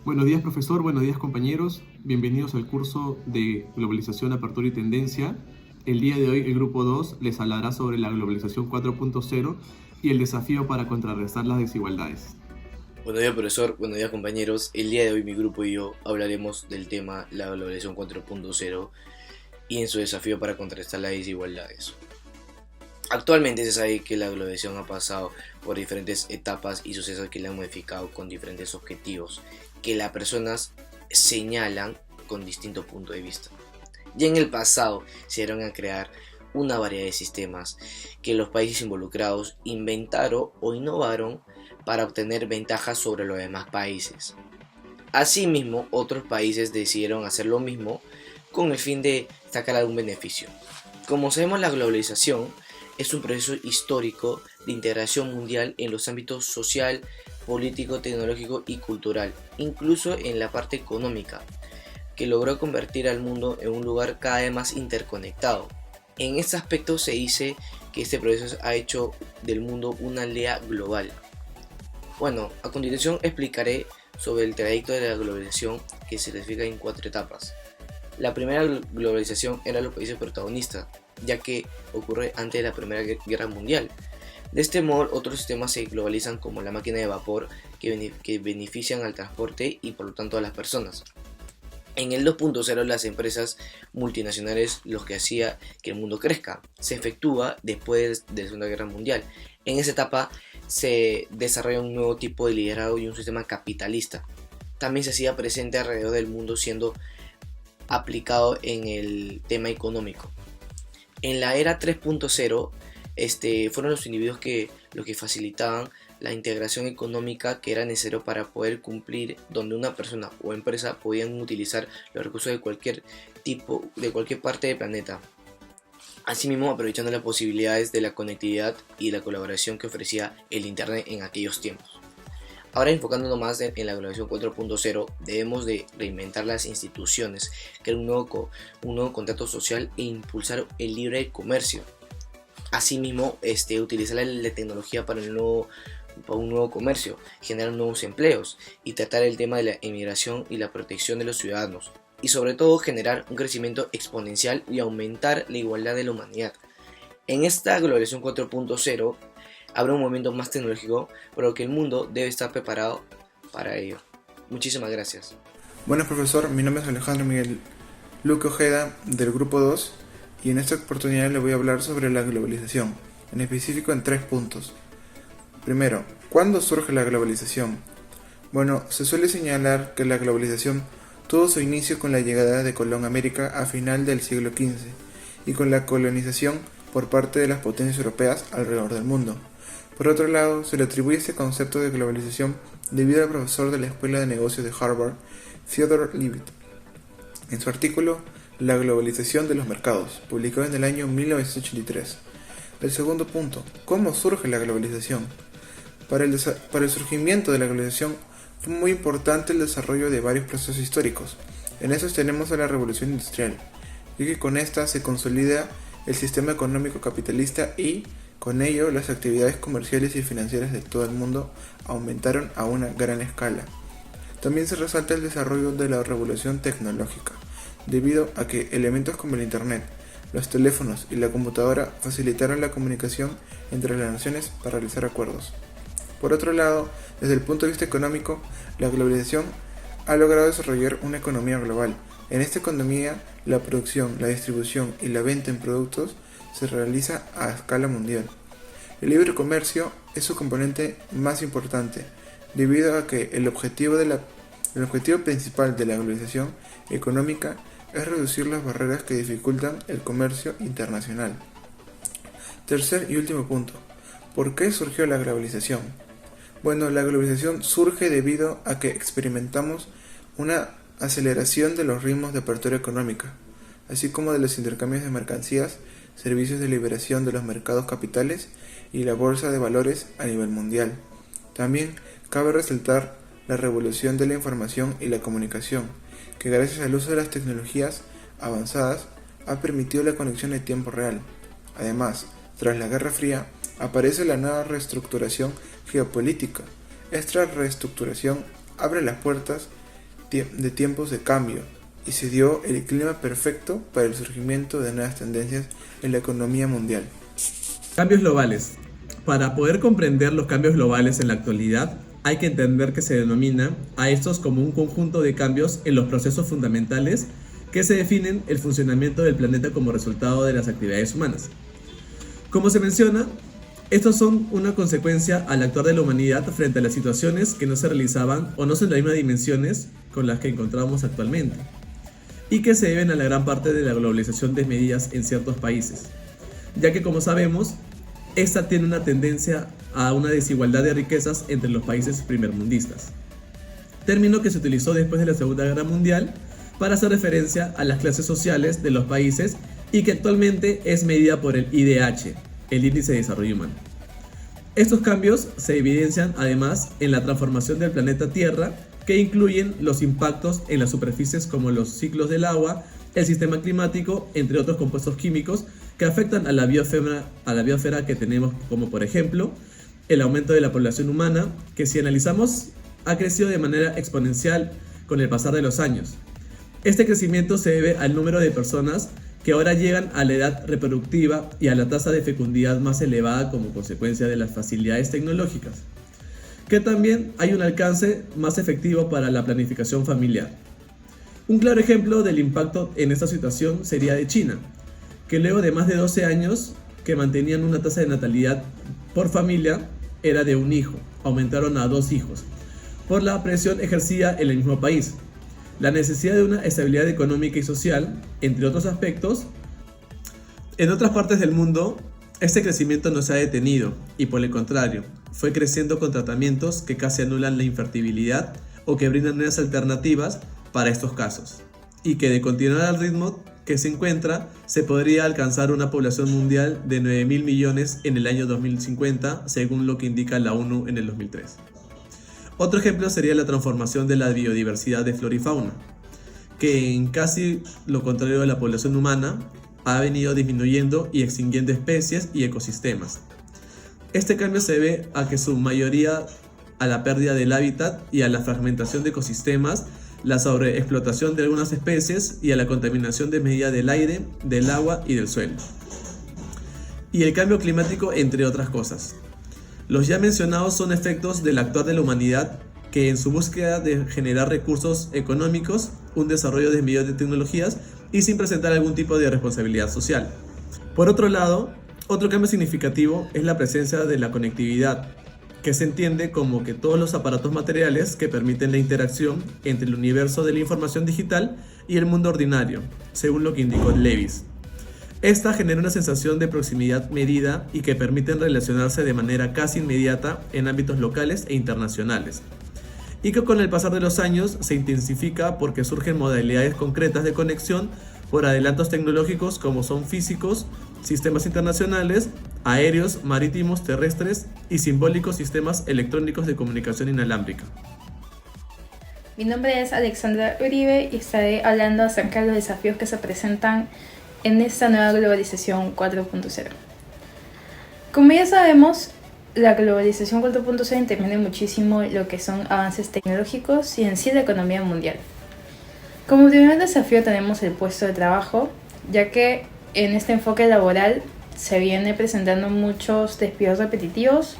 Buenos días, profesor. Buenos días, compañeros. Bienvenidos al curso de Globalización, Apertura y Tendencia. El día de hoy, el grupo 2 les hablará sobre la globalización 4.0 y el desafío para contrarrestar las desigualdades. Buenos días, profesor. Buenos días, compañeros. El día de hoy mi grupo y yo hablaremos del tema la globalización 4.0 y en su desafío para contrarrestar las desigualdades. Actualmente se sabe que la globalización ha pasado por diferentes etapas y sucesos que la han modificado con diferentes objetivos que las personas señalan con distintos puntos de vista. Ya en el pasado se dieron a crear una variedad de sistemas que los países involucrados inventaron o innovaron para obtener ventajas sobre los demás países. Asimismo, otros países decidieron hacer lo mismo con el fin de sacar algún beneficio. Como sabemos, la globalización es un proceso histórico de integración mundial en los ámbitos social, político, tecnológico y cultural, incluso en la parte económica, que logró convertir al mundo en un lugar cada vez más interconectado. En este aspecto se dice que este proceso ha hecho del mundo una aldea global. Bueno, a continuación explicaré sobre el trayecto de la globalización que se clasifica en 4 etapas. La primera globalización era los países protagonistas, ya que ocurre antes de la Primera Guerra Mundial. De este modo, otros sistemas se globalizan como la máquina de vapor que benefician al transporte y por lo tanto a las personas. En el 2.0 las empresas multinacionales lo que hacía que el mundo crezca se efectúa después de la Segunda Guerra Mundial. En esa etapa se desarrolla un nuevo tipo de liderazgo y un sistema capitalista. También se hacía presente alrededor del mundo siendo aplicado en el tema económico. En la era 3.0 fueron los individuos lo que facilitaban la integración económica que era necesario para poder cumplir, donde una persona o empresa podían utilizar los recursos de cualquier tipo, de cualquier parte del planeta. Asimismo, aprovechando las posibilidades de la conectividad y la colaboración que ofrecía el Internet en aquellos tiempos. Ahora, enfocándonos más en la globalización 4.0, debemos de reinventar las instituciones, crear un nuevo contrato social e impulsar el libre comercio. Asimismo, utilizar la tecnología para un nuevo comercio, generar nuevos empleos y tratar el tema de la inmigración y la protección de los ciudadanos. Y sobre todo generar un crecimiento exponencial y aumentar la igualdad de la humanidad. En esta globalización 4.0 habrá un movimiento más tecnológico, por lo que el mundo debe estar preparado para ello. Muchísimas gracias. Buenas, profesor, mi nombre es Alejandro Miguel Luque Ojeda del grupo 2 y en esta oportunidad le voy a hablar sobre la globalización, en específico en 3 puntos. Primero, ¿cuándo surge la globalización? Bueno, se suele señalar que la globalización tuvo su inicio con la llegada de Colón a América a final del siglo XV y con la colonización por parte de las potencias europeas alrededor del mundo. Por otro lado, se le atribuye este concepto de globalización debido al profesor de la Escuela de Negocios de Harvard, Theodore Levitt, en su artículo La globalización de los mercados, publicado en el año 1983. El segundo punto, ¿cómo surge la globalización? Para el surgimiento de la globalización fue muy importante el desarrollo de varios procesos históricos. En esos tenemos a la Revolución Industrial, y que con esta se consolida el sistema económico capitalista y, con ello, las actividades comerciales y financieras de todo el mundo aumentaron a una gran escala. También se resalta el desarrollo de la revolución tecnológica, debido a que elementos como el Internet, los teléfonos y la computadora facilitaron la comunicación entre las naciones para realizar acuerdos. Por otro lado, desde el punto de vista económico, la globalización ha logrado desarrollar una economía global. En esta economía, la producción, la distribución y la venta en productos se realiza a escala mundial. El libre comercio es su componente más importante, debido a que el objetivo principal de la globalización económica es reducir las barreras que dificultan el comercio internacional. Tercer y último punto, ¿por qué surgió la globalización? Bueno, la globalización surge debido a que experimentamos una aceleración de los ritmos de apertura económica, así como de los intercambios de mercancías, servicios de liberación de los mercados capitales y la bolsa de valores a nivel mundial. También cabe resaltar la revolución de la información y la comunicación, que gracias al uso de las tecnologías avanzadas ha permitido la conexión en tiempo real. Además, tras la Guerra Fría, aparece la nueva reestructuración geopolítica. Esta reestructuración abre las puertas de tiempos de cambio y se dio el clima perfecto para el surgimiento de nuevas tendencias en la economía mundial. Cambios globales. Para poder comprender los cambios globales en la actualidad, hay que entender que se denomina a estos como un conjunto de cambios en los procesos fundamentales que se definen el funcionamiento del planeta como resultado de las actividades humanas. Como se menciona, estos son una consecuencia al actuar de la humanidad frente a las situaciones que no se realizaban o no son de las mismas dimensiones con las que encontramos actualmente, y que se deben a la gran parte de la globalización desmedida en ciertos países, ya que, como sabemos, esta tiene una tendencia a una desigualdad de riquezas entre los países primermundistas, término que se utilizó después de la Segunda Guerra Mundial para hacer referencia a las clases sociales de los países y que actualmente es medida por el IDH, el Índice de Desarrollo Humano. Estos cambios se evidencian además en la transformación del planeta Tierra, que incluyen los impactos en las superficies como los ciclos del agua, el sistema climático, entre otros compuestos químicos que afectan a la biosfera que tenemos, como por ejemplo el aumento de la población humana, que si analizamos ha crecido de manera exponencial con el pasar de los años. Este crecimiento se debe al número de personas que ahora llegan a la edad reproductiva y a la tasa de fecundidad más elevada como consecuencia de las facilidades tecnológicas, que también hay un alcance más efectivo para la planificación familiar. Un claro ejemplo del impacto en esta situación sería de China, que luego de más de 12 años que mantenían una tasa de natalidad por familia era de un hijo, aumentaron a 2 hijos, por la presión ejercida en el mismo país, la necesidad de una estabilidad económica y social, entre otros aspectos. En otras partes del mundo, este crecimiento no se ha detenido y por el contrario, fue creciendo con tratamientos que casi anulan la infertilidad o que brindan nuevas alternativas para estos casos, y que de continuar al ritmo que se encuentra, se podría alcanzar una población mundial de 9.000 millones en el año 2050, según lo que indica la ONU en el 2003. Otro ejemplo sería la transformación de la biodiversidad de flora y fauna, que en casi lo contrario de la población humana, ha venido disminuyendo y extinguiendo especies y ecosistemas. Este cambio se debe a que su mayoría a la pérdida del hábitat y a la fragmentación de ecosistemas, la sobreexplotación de algunas especies y a la contaminación desmedida del aire, del agua y del suelo. Y el cambio climático, entre otras cosas. Los ya mencionados son efectos del actuar de la humanidad que en su búsqueda de generar recursos económicos, un desarrollo desmedido de tecnologías y sin presentar algún tipo de responsabilidad social. Por otro lado, otro cambio significativo es la presencia de la conectividad, que se entiende como que todos los aparatos materiales que permiten la interacción entre el universo de la información digital y el mundo ordinario, según lo que indicó Lewis. Esta genera una sensación de proximidad medida y que permiten relacionarse de manera casi inmediata en ámbitos locales e internacionales, y que con el pasar de los años se intensifica porque surgen modalidades concretas de conexión por adelantos tecnológicos como son físicos, sistemas internacionales, aéreos, marítimos, terrestres y simbólicos sistemas electrónicos de comunicación inalámbrica. Mi nombre es Alexandra Uribe y estaré hablando acerca de los desafíos que se presentan en esta nueva globalización 4.0. Como ya sabemos, la globalización 4.0 interviene muchísimo lo que son avances tecnológicos y en sí la economía mundial. Como primer desafío tenemos el puesto de trabajo, ya que en este enfoque laboral se viene presentando muchos despidos repetitivos,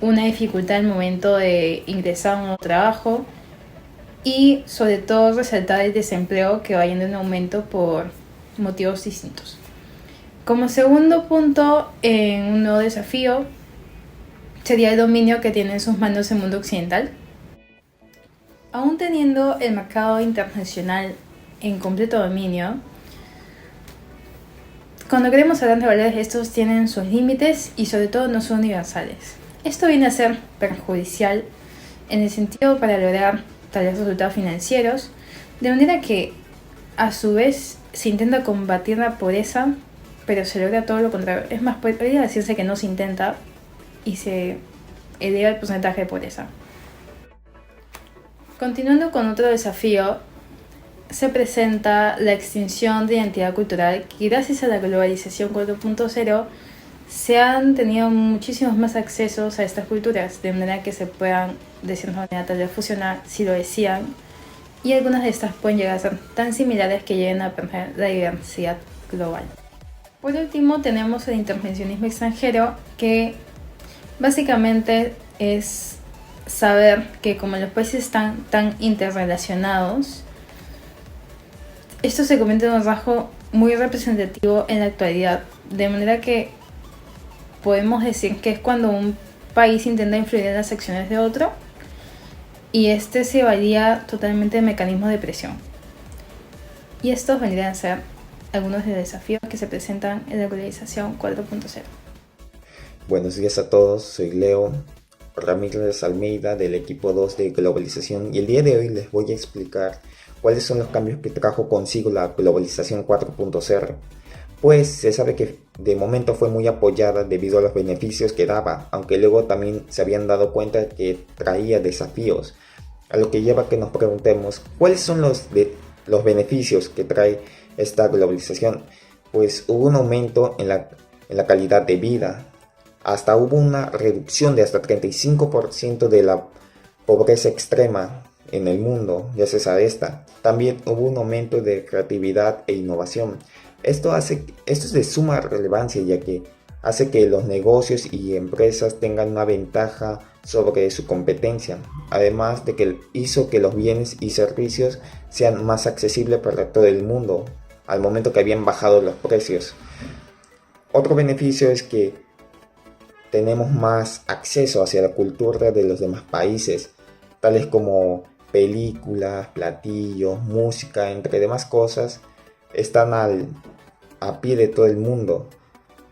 una dificultad al momento de ingresar a un nuevo trabajo y sobre todo resaltar el desempleo que va yendo en aumento por motivos distintos. Como segundo punto, en un nuevo desafío sería el dominio que tiene en sus manos el mundo occidental. Aún teniendo el mercado internacional en completo dominio, cuando queremos hablar de valores, estos tienen sus límites y sobre todo no son universales. Esto viene a ser perjudicial en el sentido para lograr tales resultados financieros, de manera que a su vez se intenta combatir la pobreza, pero se logra todo lo contrario. Es más, podría decirse que no se intenta y se eleva el porcentaje de pobreza. Continuando con otro desafío, se presenta la extinción de identidad cultural, que gracias a la globalización 4.0 se han tenido muchísimos más accesos a estas culturas, de manera que se puedan de cierta manera tal vez fusionar si lo desean y algunas de estas pueden llegar a ser tan similares que lleguen a perder la diversidad global. Por último, tenemos el intervencionismo extranjero, que básicamente es saber que como los países están tan interrelacionados, esto se convierte en un rasgo muy representativo en la actualidad, de manera que podemos decir que es cuando un país intenta influir en las acciones de otro y este se valía totalmente de mecanismos de presión. Y estos vendrían a ser algunos de los desafíos que se presentan en la globalización 4.0. Buenos días a todos, soy Leo Ramírez Almeida del equipo 2 de globalización y el día de hoy les voy a explicar cuáles son los cambios que trajo consigo la globalización 4.0. Pues se sabe que de momento fue muy apoyada debido a los beneficios que daba, aunque luego también se habían dado cuenta de que traía desafíos, a lo que lleva a que nos preguntemos cuáles son los beneficios que trae esta globalización. Pues hubo un aumento en la calidad de vida, hasta hubo una reducción de hasta 35% de la pobreza extrema en el mundo, gracias a esta. También hubo un aumento de creatividad e innovación. Esto es de suma relevancia, ya que hace que los negocios y empresas tengan una ventaja sobre su competencia, además de que hizo que los bienes y servicios sean más accesibles para todo el mundo, al momento que habían bajado los precios. Otro beneficio es que tenemos más acceso hacia la cultura de los demás países, tales como películas, platillos, música, entre demás cosas, están a pie de todo el mundo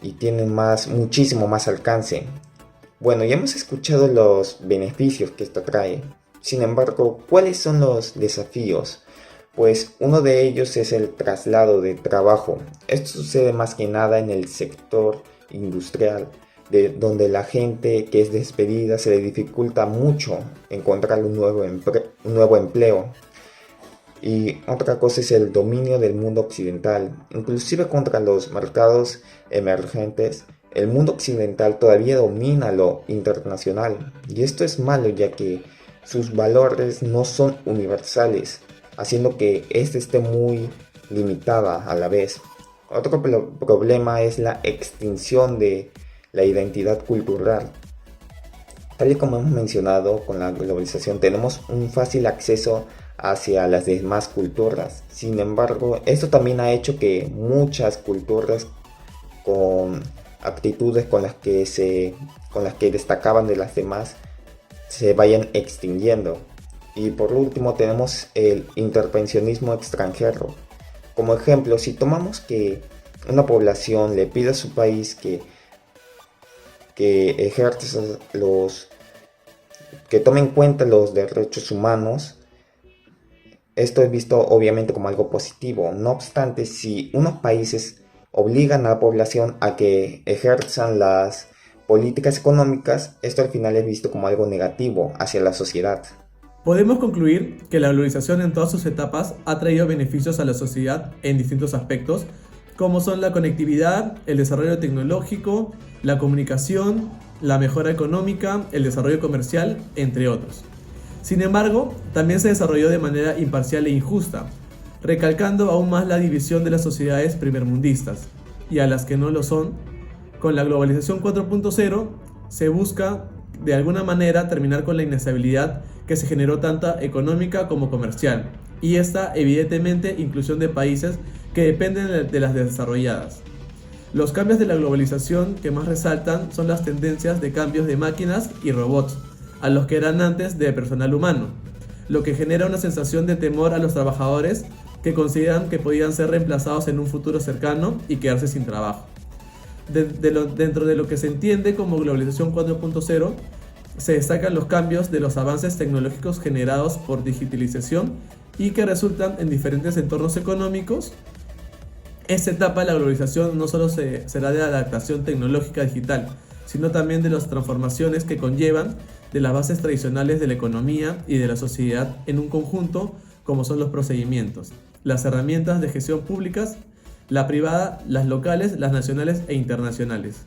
y tienen muchísimo más alcance. Bueno, ya hemos escuchado los beneficios que esto trae. Sin embargo, ¿cuáles son los desafíos? Pues uno de ellos es el traslado de trabajo. Esto sucede más que nada en el sector industrial, donde la gente que es despedida se le dificulta mucho encontrar un nuevo empleo. Y otra cosa es el dominio del mundo occidental, inclusive contra los mercados emergentes. El mundo occidental todavía domina lo internacional, y esto es malo, ya que sus valores no son universales, haciendo que este esté muy limitada a la vez. Otro problema es la extinción de la identidad cultural. Tal y como hemos mencionado, con la globalización tenemos un fácil acceso hacia las demás culturas. Sin embargo, esto también ha hecho que muchas culturas con actitudes con las que destacaban de las demás se vayan extinguiendo. Y por último tenemos el intervencionismo extranjero. Como ejemplo, si tomamos que una población le pide a su país que ejerza que tome en cuenta los derechos humanos, esto es visto obviamente como algo positivo. No obstante, si unos países obligan a la población a que ejerzan las políticas económicas, esto al final es visto como algo negativo hacia la sociedad. Podemos concluir que la globalización en todas sus etapas ha traído beneficios a la sociedad en distintos aspectos, como son la conectividad, el desarrollo tecnológico, la comunicación, la mejora económica, el desarrollo comercial, entre otros. Sin embargo, también se desarrolló de manera imparcial e injusta, recalcando aún más la división de las sociedades primermundistas y a las que no lo son. Con la globalización 4.0 se busca de alguna manera terminar con la inestabilidad que se generó tanto económica como comercial, y esta evidentemente inclusión de países que dependen de las desarrolladas. Los cambios de la globalización que más resaltan son las tendencias de cambios de máquinas y robots a los que eran antes de personal humano, lo que genera una sensación de temor a los trabajadores que consideran que podían ser reemplazados en un futuro cercano y quedarse sin trabajo. Dentro de lo que se entiende como globalización 4.0 se destacan los cambios de los avances tecnológicos generados por digitalización y que resultan en diferentes entornos económicos. Esta etapa de la globalización no solo será de adaptación tecnológica digital, sino también de las transformaciones que conllevan de las bases tradicionales de la economía y de la sociedad en un conjunto, como son los procedimientos, las herramientas de gestión públicas, la privada, las locales, las nacionales e internacionales.